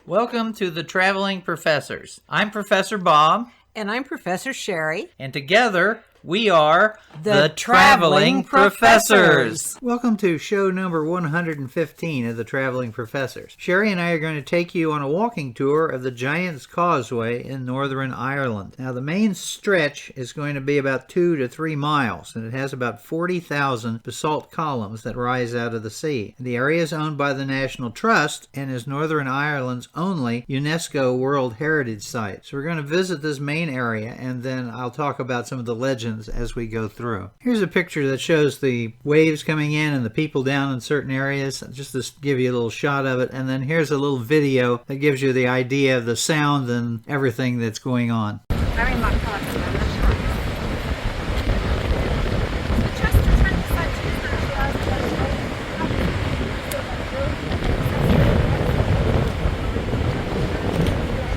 Welcome to the Traveling Professors. I'm Professor Bob. And I'm Professor Sheri. And together we are the Traveling Professors. Welcome to show number 115 of the Traveling Professors. Sheri and I are going to take you on a walking tour of the Giants Causeway in Northern Ireland. Now, the main stretch is going to be about 2 to 3 miles, and it has about 40,000 basalt columns that rise out of the sea. The area is owned by the National Trust and is Northern Ireland's only UNESCO World Heritage Site. So we're going to visit this main area, and then I'll talk about some of the legends as we go through. Here's a picture that shows the waves coming in and the people down in certain areas, just to give you a little shot of it. And then here's a little video that gives you the idea of the sound and everything that's going on. Very much hard to remember.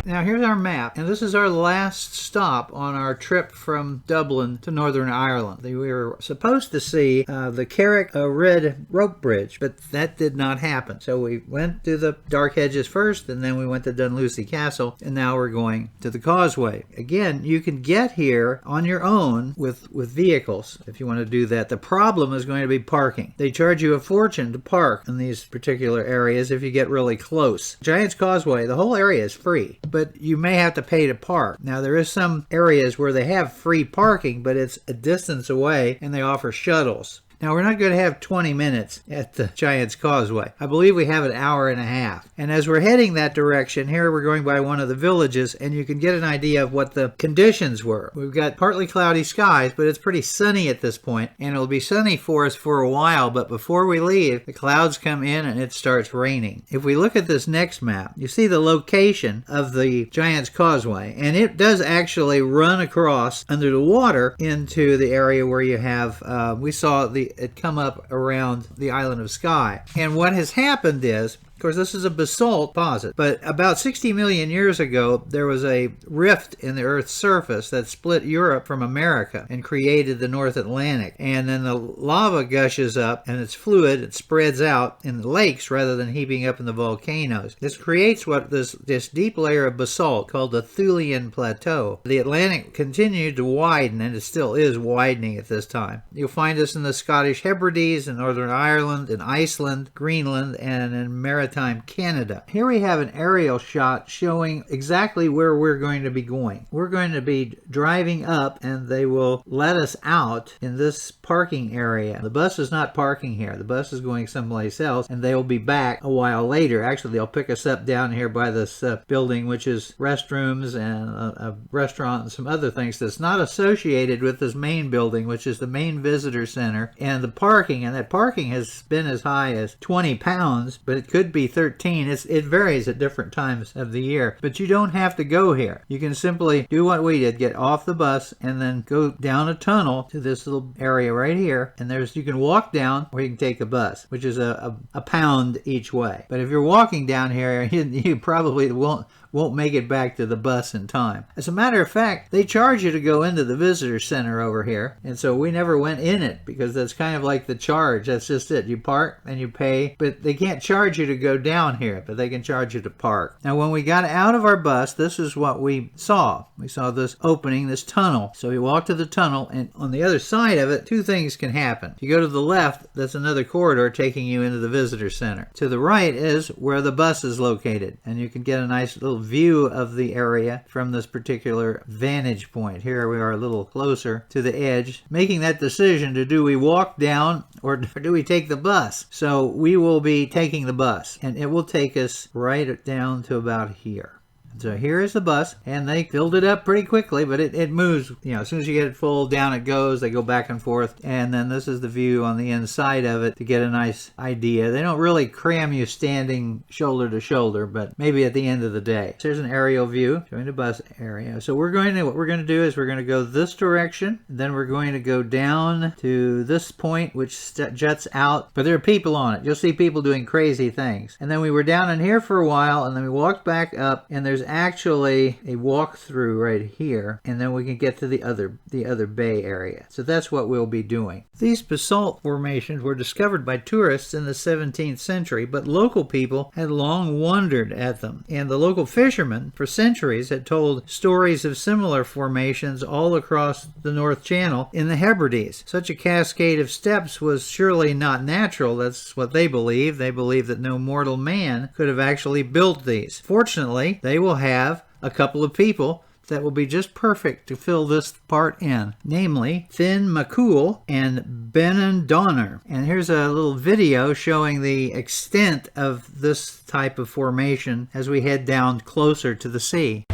Now here's our map, and this is our last stop on our trip from Dublin to Northern Ireland. We were supposed to see the Carack red rope bridge, but that did not happen. So we went to the Dark Hedges first, and then we went to Dunluce Castle, and now we're going to the Causeway. Again, you can get here on your own with vehicles if you want to do that. The problem is going to be parking. They charge you a fortune to park in these particular areas if you get really close. Giants Causeway, the whole area is free, but you may have to pay to park. Now, there is some areas where they have free parking, but it's a distance away, and they offer shuttles. Now, we're not going to have 20 minutes at the Giants Causeway. I believe we have an hour and a half. And as we're heading that direction, here we're going by one of the villages, and you can get an idea of what the conditions were. We've got partly cloudy skies, but it's pretty sunny at this point, and it'll be sunny for us for a while, but before we leave, the clouds come in and it starts raining. If we look at this next map, you see the location of the Giants Causeway, and it does actually run across under the water into the area where you have, we saw it come up around the island of Skye. And what has happened is, of course, this is a basalt deposit, but about 60 million years ago, there was a rift in the Earth's surface that split Europe from America and created the North Atlantic. And then the lava gushes up, and it's fluid. It spreads out in the lakes rather than heaping up in the volcanoes. This creates this deep layer of basalt called the Thulian Plateau. The Atlantic continued to widen, and it still is widening at this time. You'll find this in the Scottish Hebrides, in Northern Ireland, in Iceland, Greenland, and in maritime Canada. Here we have an aerial shot showing exactly where we're going to be going. We're going to be driving up, and they will let us out in this parking area. The bus is not parking here. The bus is going someplace else, and they will be back a while later. Actually, they'll pick us up down here by this building, which is restrooms and a restaurant and some other things that's not associated with this main building, which is the main visitor center, and the parking. And that parking has been as high as 20 pounds, but it could be 13. It varies at different times of the year, but you don't have to go here. You can simply do what we did, get off the bus and then go down a tunnel to this little area right here, and you can walk down or you can take a bus, which is a pound each way. But if you're walking down here, you probably won't make it back to the bus in time. As a matter of fact, they charge you to go into the visitor center over here, and so we never went in it because that's kind of like the charge. That's just it. You park and you pay, but they can't charge you to go down here, but they can charge you to park. Now, when we got out of our bus, this is what we saw. We saw this opening, this tunnel. So we walked to the tunnel, and on the other side of it, two things can happen. If you go to the left, that's another corridor taking you into the visitor center. To the right is where the bus is located, and you can get a nice little view of the area from this particular vantage point. Here we are a little closer to the edge, making that decision to do we walk down or do we take the bus? So we will be taking the bus, and it will take us right down to about here. So here is the bus, and they filled it up pretty quickly, but it moves. As soon as you get it full, down it goes. They go back and forth, and then this is the view on the inside of it to get a nice idea. They don't really cram you standing shoulder to shoulder, but maybe at the end of the day. So here's an aerial view showing the bus area. So what we're going to do is we're going to go this direction, then we're going to go down to this point, which juts out, but there are people on it. You'll see people doing crazy things. And then we were down in here for a while, and then we walked back up, and there's there's actually a walkthrough right here, and then we can get to the other bay area. So that's what we'll be doing. These basalt formations were discovered by tourists in the 17th century, but local people had long wondered at them. And the local fishermen, for centuries, had told stories of similar formations all across the North Channel in the Hebrides. Such a cascade of steps was surely not natural. That's what they believe. They believe that no mortal man could have actually built these. Fortunately, they will have a couple of people that will be just perfect to fill this part in, namely Finn McCool and Bennen Donner. And here's a little video showing the extent of this type of formation as we head down closer to the sea.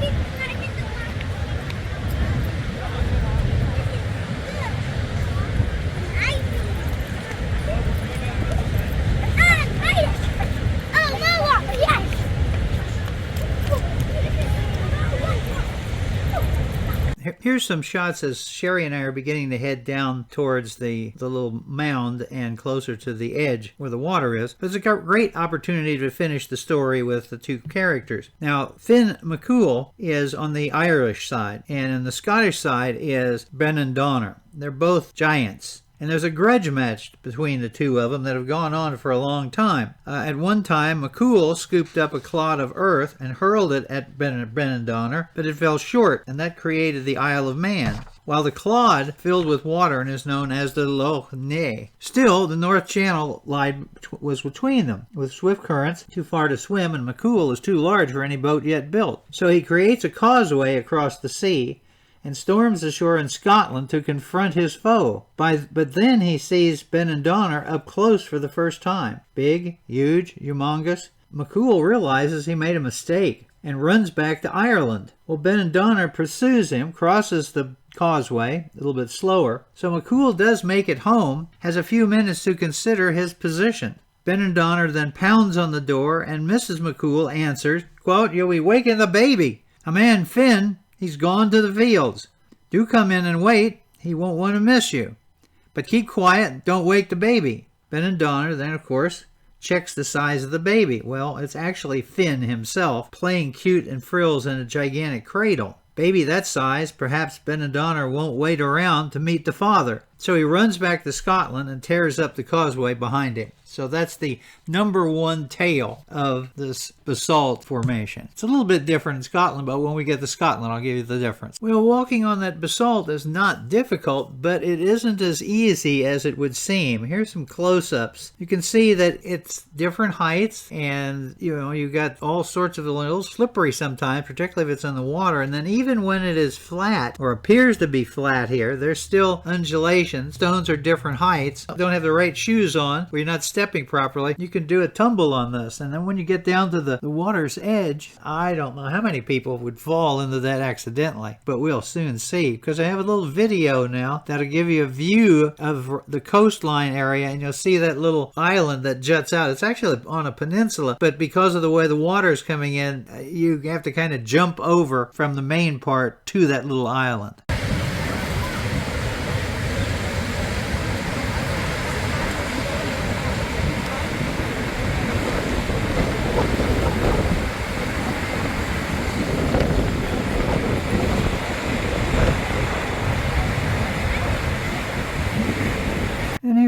Here's some shots as Sheri and I are beginning to head down towards the little mound and closer to the edge where the water is. It's a great opportunity to finish the story with the two characters. Now, Finn McCool is on the Irish side, and on the Scottish side is Bennen Donner. They're both giants. And there's a grudge match between the two of them that have gone on for a long time. At one time, McCool scooped up a clod of earth and hurled it at Bennen Donner, but it fell short, and that created the Isle of Man, while the clod filled with water and is known as the Loch Ness. Still, the North Channel was between them, with swift currents too far to swim, and McCool is too large for any boat yet built. So he creates a causeway across the sea, and storms ashore in Scotland to confront his foe. But then he sees Bennen Donner up close for the first time. Big, huge, humongous. McCool realizes he made a mistake and runs back to Ireland. Well, Bennen Donner pursues him, crosses the causeway a little bit slower. So McCool does make it home, has a few minutes to consider his position. Bennen Donner then pounds on the door, and Mrs. McCool answers, quote, "You'll be waking the baby. A man, Finn, he's gone to the fields. Do come in and wait. He won't want to miss you. But keep quiet and don't wake the baby." Bennen Donner then, of course, checks the size of the baby. Well, it's actually Finn himself, playing cute and frills in a gigantic cradle. Baby that size, perhaps Bennen Donner won't wait around to meet the father. So he runs back to Scotland and tears up the causeway behind him. So that's the number one tale of this basalt formation. It's a little bit different in Scotland, but when we get to Scotland, I'll give you the difference. Well, walking on that basalt is not difficult, but it isn't as easy as it would seem. Here's some close-ups. You can see that it's different heights, and you got all sorts of a little slippery sometimes, particularly if it's in the water. And then even when it is flat, or appears to be flat here, there's still undulation. Stones are different heights. Don't have the right shoes on, where you're not stepping properly, you can do a tumble on this. And then when you get down to the water's edge, I don't know how many people would fall into that accidentally, but we'll soon see, because I have a little video now that'll give you a view of the coastline area, and you'll see that little island that juts out. It's actually on a peninsula, but because of the way the water is coming in, you have to kind of jump over from the main part to that little island.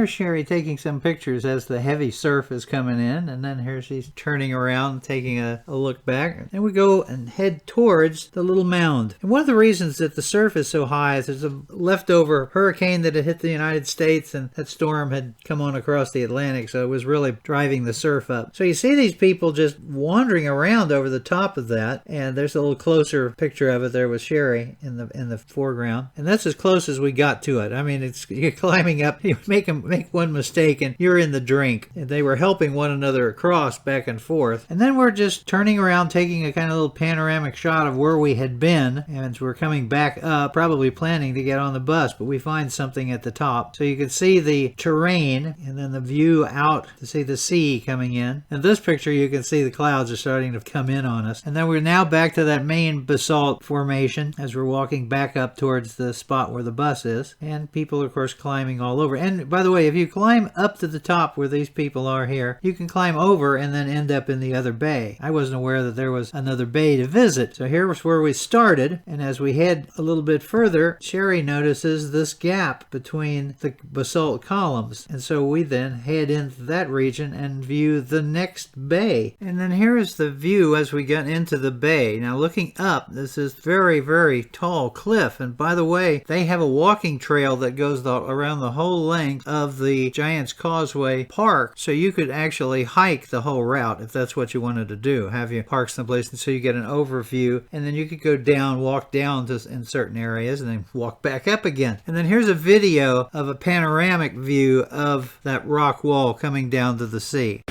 Here's Sheri taking some pictures as the heavy surf is coming in, and then here she's turning around, taking a look back. And we go and head towards the little mound. And one of the reasons that the surf is so high is there's a leftover hurricane that had hit the United States, and that storm had come on across the Atlantic, so it was really driving the surf up. So you see these people just wandering around over the top of that, and there's a little closer picture of it there with Sheri in the foreground. And that's as close as we got to it. I mean, you're climbing up, you make one mistake and you're in the drink. And they were helping one another across back and forth. And then we're just turning around, taking a kind of little panoramic shot of where we had been, and we're coming back up, probably planning to get on the bus, but we find something at the top. So you can see the terrain and then the view out to see the sea coming in. In this picture you can see the clouds are starting to come in on us. And then we're now back to that main basalt formation as we're walking back up towards the spot where the bus is. And people, of course, climbing all over. And by the way, way, if you climb up to the top where these people are here, you can climb over and then end up in the other bay. I wasn't aware that there was another bay to visit. So here was where we started, and as we head a little bit further, Sheri notices this gap between the basalt columns. And so we then head into that region and view the next bay. And then here is the view as we get into the bay. Now looking up, this is very, very tall cliff. And by the way, they have a walking trail that goes around the whole length of the Giants Causeway park. So you could actually hike the whole route if that's what you wanted to do. Have you park someplace and so you get an overview, and then you could go down, walk down in certain areas, and then walk back up again. And then here's a video of a panoramic view of that rock wall coming down to the sea.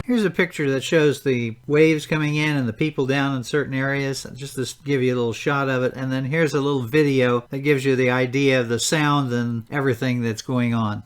Here's a picture that shows the waves coming in and the people down in certain areas, just to give you a little shot of it. And then here's a little video that gives you the idea of the sound and everything that's going on.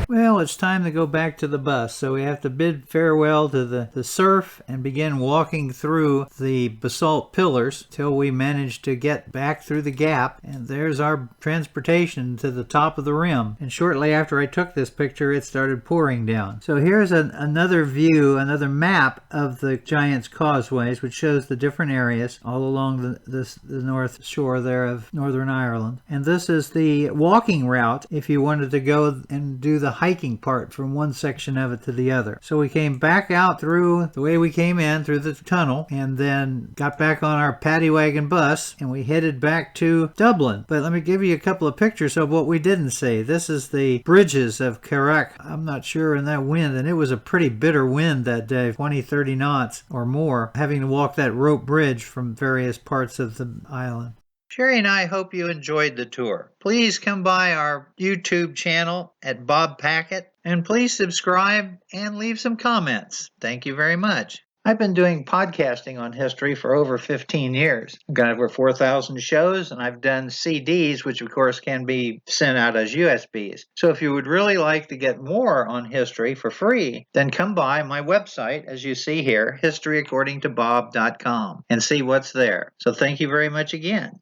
Well, it's time to go back to the bus, so we have to bid farewell to the surf and begin walking through the basalt pillars till we manage to get back through the gap, and there's our transportation to the top of the rim. And shortly after I took this picture, it started pouring down. So here's another view, another map of the Giants Causeways, which shows the different areas all along the north shore there of Northern Ireland. And this is the walking route if you wanted to go and do the hiking part from one section of it to the other. So we came back out through the way we came in, through the tunnel, and then got back on our paddy wagon bus, and we headed back to Dublin. But let me give you a couple of pictures of what we didn't see. This is the bridges of Carack. I'm not sure in that wind, and it was a pretty bitter wind that day, 20, 30 knots or more, having to walk that rope bridge from various parts of the island. Sheri and I hope you enjoyed the tour. Please come by our YouTube channel at Bob Packett, and please subscribe and leave some comments. Thank you very much. I've been doing podcasting on history for over 15 years. I've got over 4,000 shows, and I've done CDs, which of course can be sent out as USBs. So if you would really like to get more on history for free, then come by my website, as you see here, historyaccordingtobob.com, and see what's there. So thank you very much again.